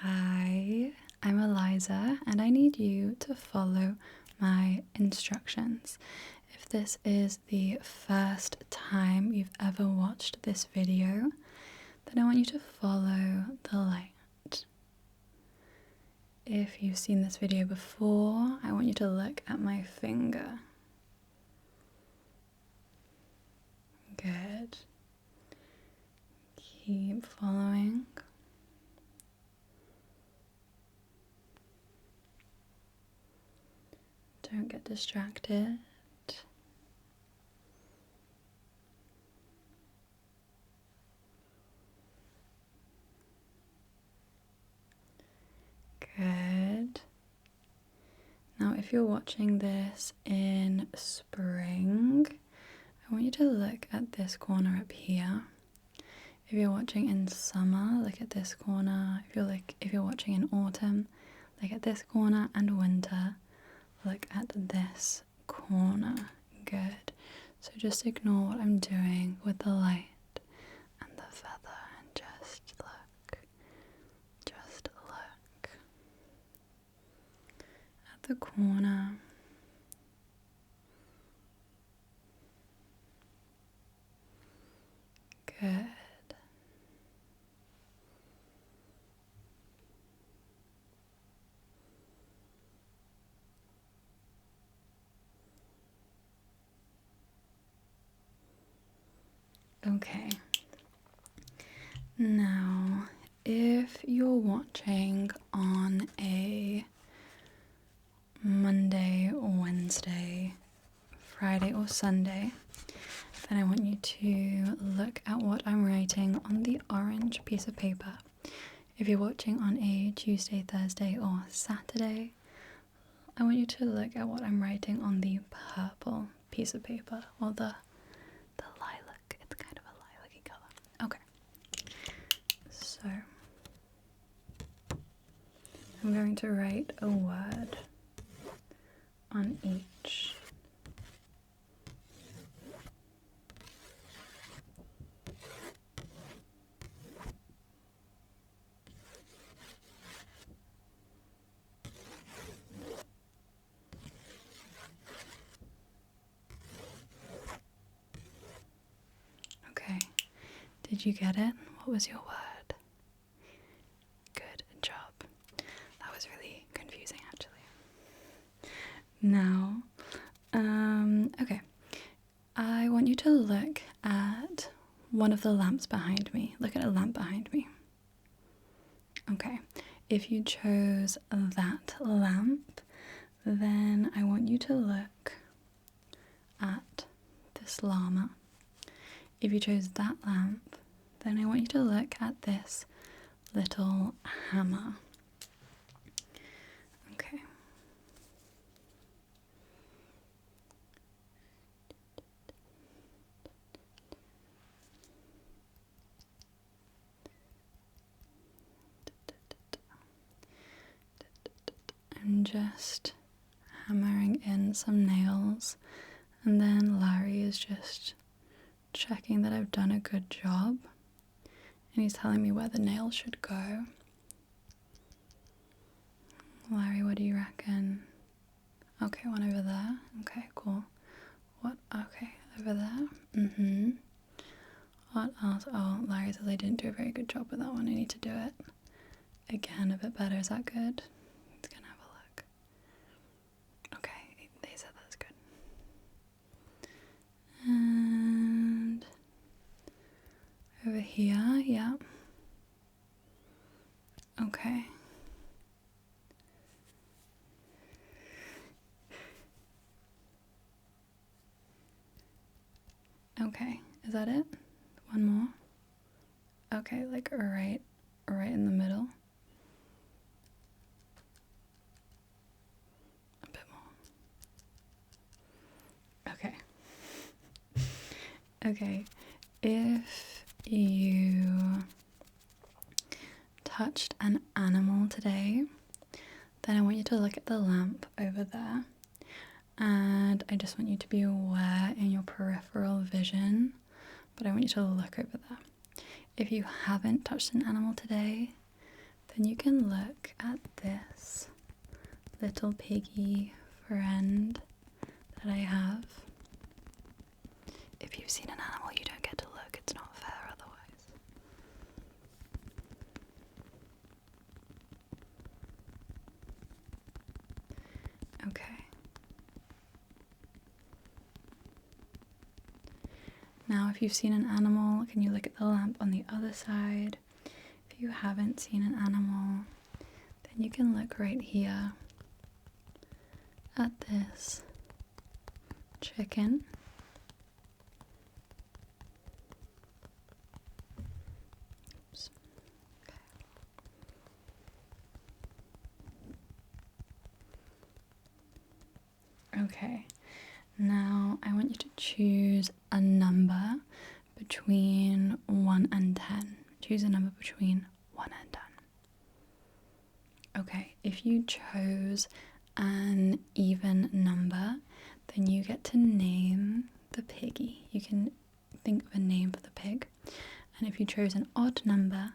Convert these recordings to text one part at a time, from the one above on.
Hi, I'm Eliza and I need you to follow my instructions. If this is the first time you've ever watched this video, then I want you to follow the light. If you've seen this video before, I want you to look at my finger. Good. Keep following. Don't get distracted. Good. Now, if you're watching this in spring, I want you to look at this corner up here. If you're watching in summer, look at this corner. If you're watching in autumn, look at this corner, and winter, look at this corner. Good. So just ignore what I'm doing with the light and the feather and just look. Just look at the corner. Good. Okay. Now, if you're watching on a Monday or Wednesday, Friday or Sunday, then I want you to look at what I'm writing on the orange piece of paper. If you're watching on a Tuesday, Thursday or Saturday, I want you to look at what I'm writing on the purple piece of paper, or the lilac. It's kind of a lilac-y color. Okay. So I'm going to write a word on each. Okay. Did you get it? What was your word? Good job. That was really confusing, actually. Now, okay. I want you to look at one of the lamps behind me. Look at a lamp behind me. Okay. If you chose that lamp, then I want you to look at this llama. If you chose that lamp, then I want you to look at this little hammer. Okay. I'm just hammering in some nails, and then Larry is just checking that I've done a good job, and he's telling me where the nails should go. Larry, what do you reckon? Okay, one over there. Okay, cool. What? Okay, over there. What else? Oh, Larry says I didn't do a very good job with that one. I need to do it again a bit better. Is that good? He's gonna have a look. Okay, they said that's good. And over here, yeah. Okay. Okay, is that it? One more? Okay, like right in the middle. A bit more. Okay. Okay, if you touched an animal today, then I want you to look at the lamp over there, and I just want you to be aware in your peripheral vision, but I want you to look over there. If you haven't touched an animal today, then you can look at this little piggy friend that I have. If you've seen an animal, you don't get to look. It's not fair otherwise. Okay. Now, if you've seen an animal, can you look at the lamp on the other side? If you haven't seen an animal, then you can look right here at this chicken. Oops. Okay, now I want you to choose a number between 1 and 10. Choose a number between 1 and 10. Okay, if you chose an even number, then you get to name the piggy. You can think of a name for the pig. And if you chose an odd number,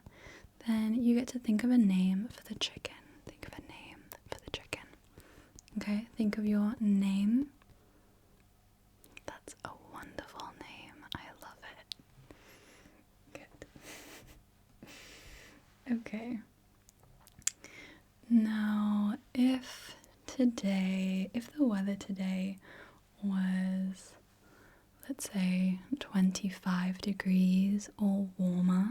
then you get to think of a name for the chicken. Think of a name for the chicken. Okay, think of your name. That's a wonderful name. I love it. Good. Okay. Now, if the weather today was, let's say, 25 degrees or warmer,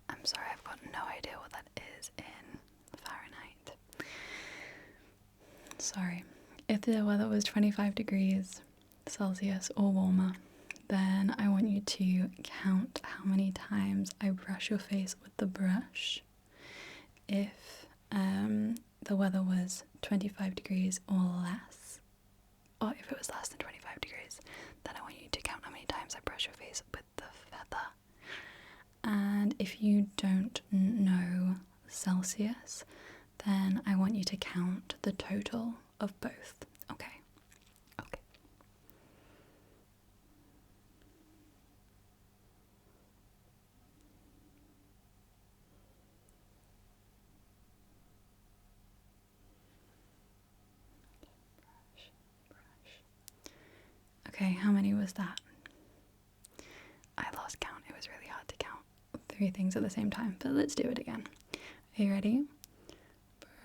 I'm sorry, I've got no idea what that is in Fahrenheit. Sorry. If the weather was 25 degrees Celsius or warmer, then I want you to count how many times I brush your face with the brush. If the weather was 25 degrees or less, or if it was less than 25 degrees, then I want you to count how many times I brush your face with the feather. And if you don't know Celsius, then I want you to count the total of both. Okay? Okay. Okay, how many was that? I lost count. It was really hard to count 3 things at the same time, but let's do it again. Are you ready?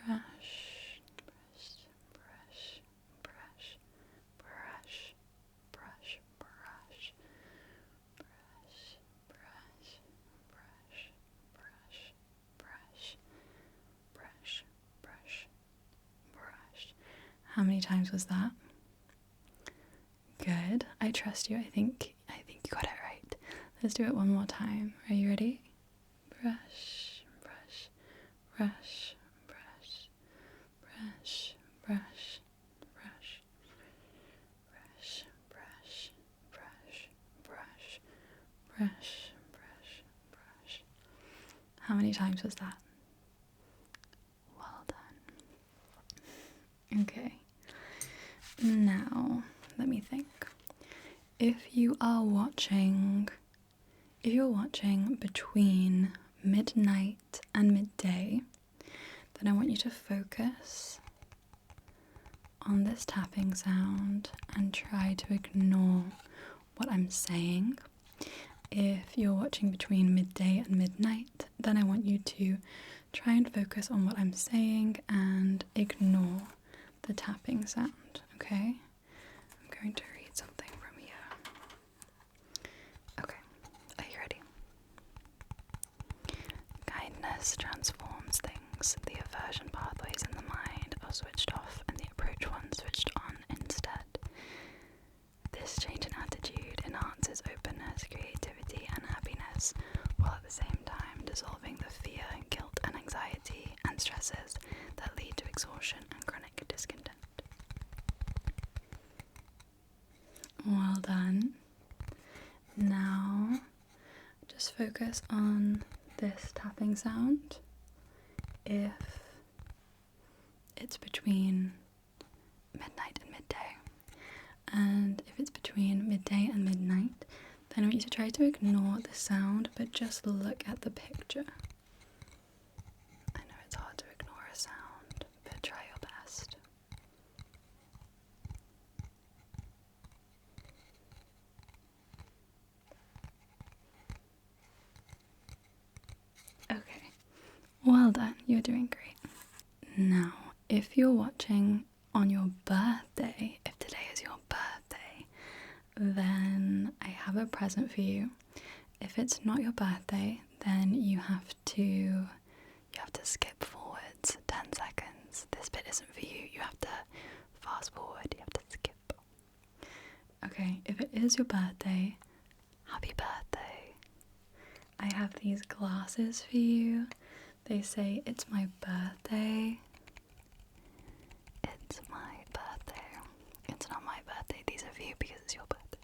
Brush, brush, brush, brush, brush, brush, brush, brush, brush, brush, brush, brush, brush, brush, brush. How many times was that? Good. I trust you. I think you got it right. Let's do it one more time. Are you ready? Brush, brush, brush, brush, brush, brush, brush, brush, brush, brush, brush, brush, brush, brush. How many times was that? Well done. Okay. Now, let me think. If you're watching between midnight and midday, then I want you to focus on this tapping sound and try to ignore what I'm saying. If you're watching between midday and midnight, then I want you to try and focus on what I'm saying and ignore the tapping sound, okay? I'm going to read something from here. Okay, are you ready? Kindness transforms things. The aversion pathways in the mind are switched off and the approach ones switched on instead. This change in attitude enhances openness, creativity, and happiness, while at the same time dissolving the fear, guilt, and anxiety and stresses that lead to exhaustion and chronic discontent. Well done. Now, just focus on this tapping sound. If it's between midnight and midday, and if it's between midday and midnight, then I want you to try to ignore the sound, but just look at the picture. And Well done, you're doing great. Now, if you're watching on your birthday, if today is your birthday, then I have a present for you. If it's not your birthday, then you have to skip forwards 10 seconds. This bit isn't for you. You have to fast forward. You have to skip. Okay, if it is your birthday, happy birthday. I have these glasses for you. They say, it's my birthday. It's my birthday. It's not my birthday. These are for you because it's your birthday.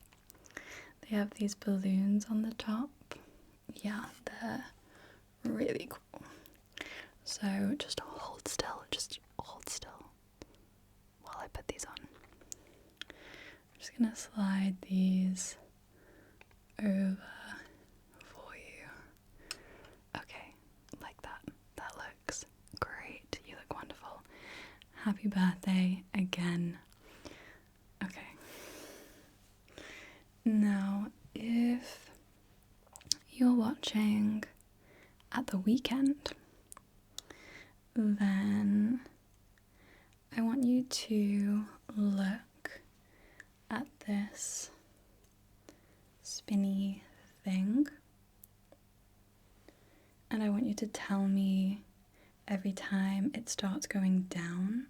They have these balloons on the top. Yeah, they're really cool. So just hold still while I put these on. I'm just gonna slide these over for you. Okay, like that. That looks great. You look wonderful. Happy birthday again. Okay. Now, if you're watching at the weekend, then I want you to look at this spinny thing, and I want you to tell me every time it starts going down.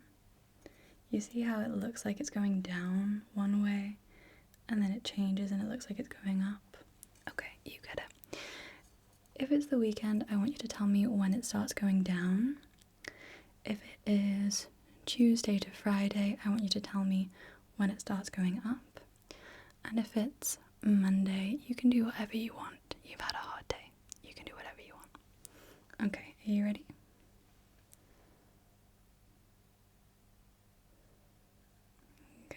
You see how it looks like it's going down one way and then it changes and it looks like it's going up? Okay, you get it. If it's the weekend, I want you to tell me when it starts going down. If it is Tuesday to Friday, I want you to tell me when it starts going up. And if it's Monday, you can do whatever you want. You've had a hard day. You can do whatever you want. Okay, are you ready?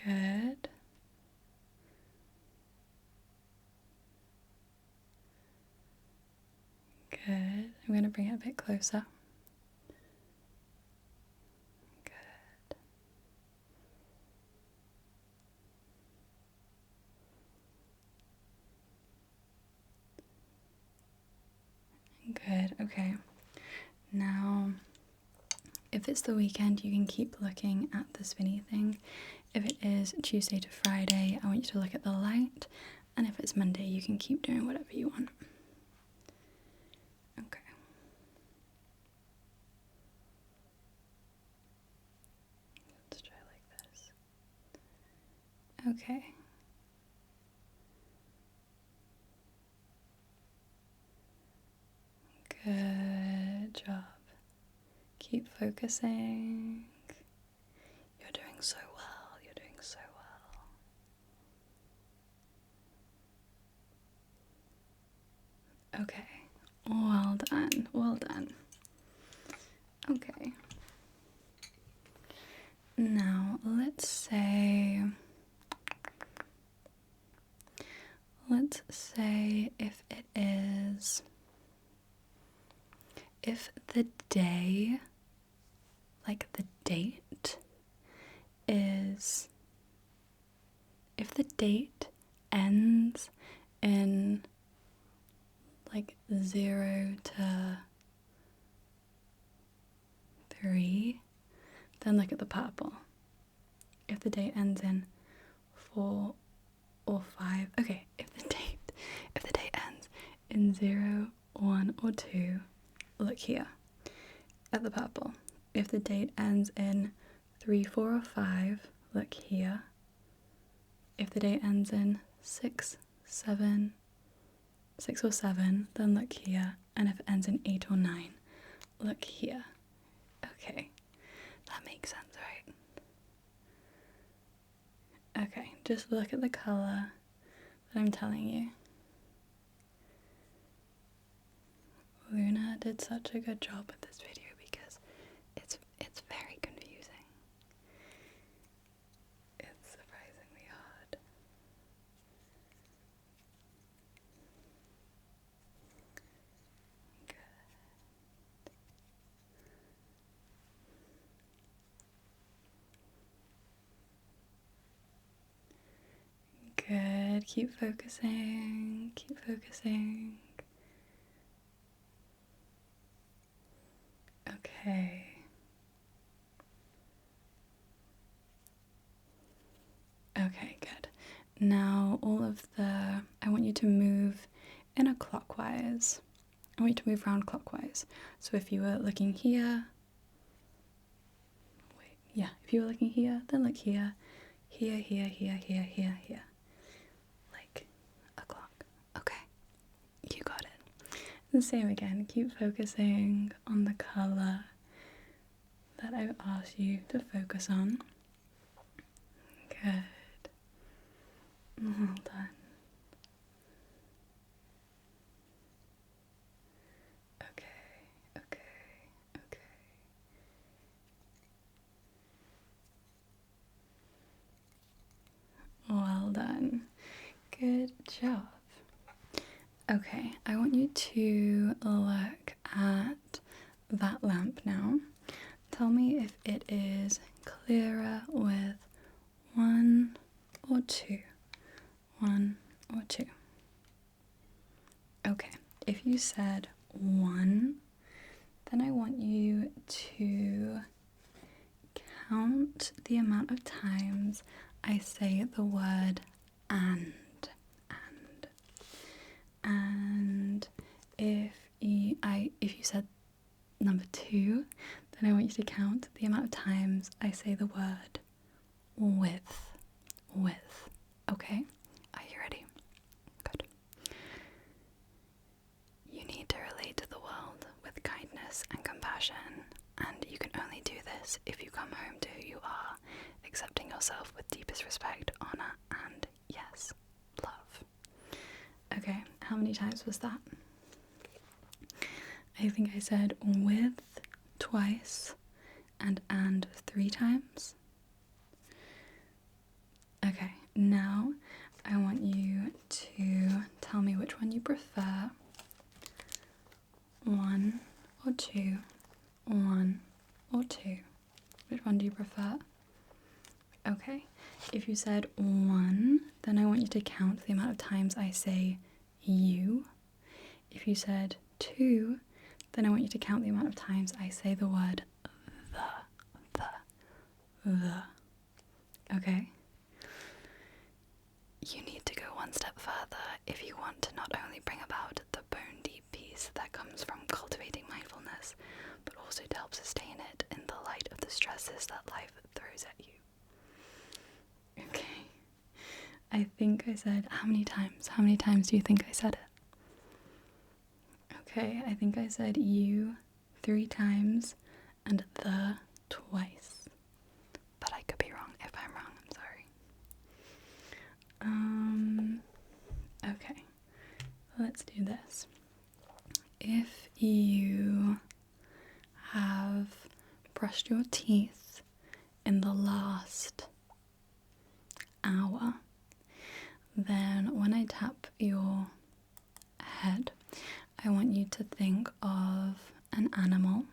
Good. Good. I'm going to bring it a bit closer. Good. Good. Okay. Now, if it's the weekend, you can keep looking at the spinny thing. If it is Tuesday to Friday, I want you to look at the light. And if it's Monday, you can keep doing whatever you want. Okay. Let's try like this. Okay. Good job. Keep focusing. You're doing so well. You're doing so well. Okay. Well done. Well done. Okay. Now, let's say if it is, if the day, like the date is, if the date ends in like 0 to 3, then look at the purple. If the date ends in 4 or 5, okay, if the date ends in 0, 1 or 2, look here at the purple. If the date ends in 3, 4 or 5, look here. If the date ends in 6 or 7, then look here. And if it ends in 8 or 9, look here. Okay, that makes sense, right? Okay, just look at the colour that I'm telling you. Luna did such a good job with this video because it's very confusing. It's surprisingly hard. Good. Keep focusing. Keep focusing. Okay. Okay, good. Now I want you to move in a clockwise. I want you to move around clockwise. So if you were looking here, if you were looking here, then look here, here, here, here, here, here, here. Like a clock. Okay, you got it. And same again, keep focusing on the colour that I've asked you to focus on. Good. Well done. Okay. Well done. Good job. Okay, I want you to look at that lamp now. Tell me if it is clearer with 1 or 2. 1 or 2. Okay, if you said 1, then I want you to count the amount of times I say the word and. And if you said number 2, then I want you to count the amount of times I say the word with. Okay? Are you ready? Good. You need to relate to the world with kindness and compassion, and you can only do this if you come home to who you are, accepting yourself with deepest respect, honor, and yes, love. Okay, how many times was that? I think I said with twice and 3 times. Okay, now I want you to tell me which one you prefer. 1 or 2, 1 or 2. Which one do you prefer? Okay, if you said 1, then I want you to count the amount of times I say you. If you said 2, then I want you to count the amount of times I say the word the. Okay? You need to go one step further if you want to not only bring about the bone deep peace that comes from cultivating mindfulness, but also to help sustain it in the light of the stresses that life throws at you. Okay. I think I said how many times? How many times do you think I said it? Okay, I think I said you 3 times and the twice. But I could be wrong. If I'm wrong, I'm sorry. Okay, let's do this. If you have brushed your teeth in the last hour, then when I tap your head, I want you to think of an animal.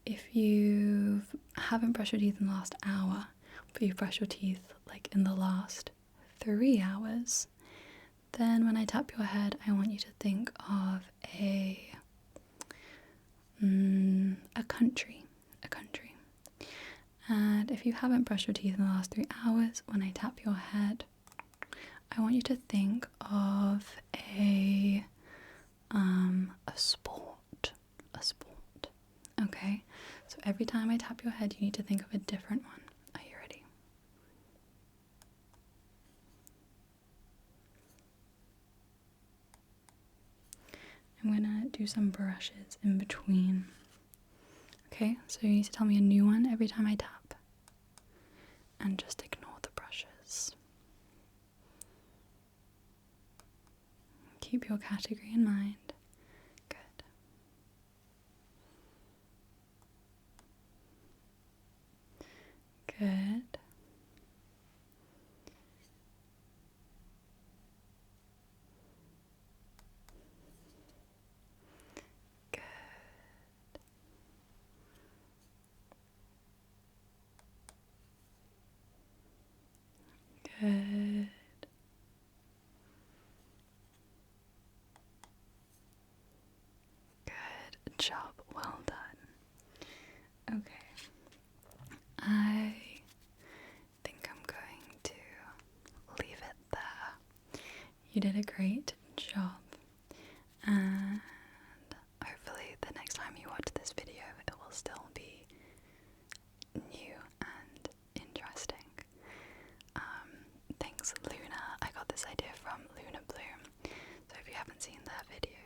If you haven't brushed your teeth in the last hour, but you've brushed your teeth like in the last 3 hours, then when I tap your head, I want you to think of a country. And if you haven't brushed your teeth in the last 3 hours, when I tap your head, I want you to think of a sport. Okay? So every time I tap your head, you need to think of a different one. Are you ready? I'm gonna do some brushes in between. Okay, so you need to tell me a new one every time I tap. And just ignore the brushes. Keep your category in mind. Good. Good. Good. Good job. Well done. I think I'm going to leave it there. You did a great job, and hopefully the next time you watch this video it will still be new and interesting. Thanks Luna. I got this idea from Luna Bloom, so if you haven't seen that video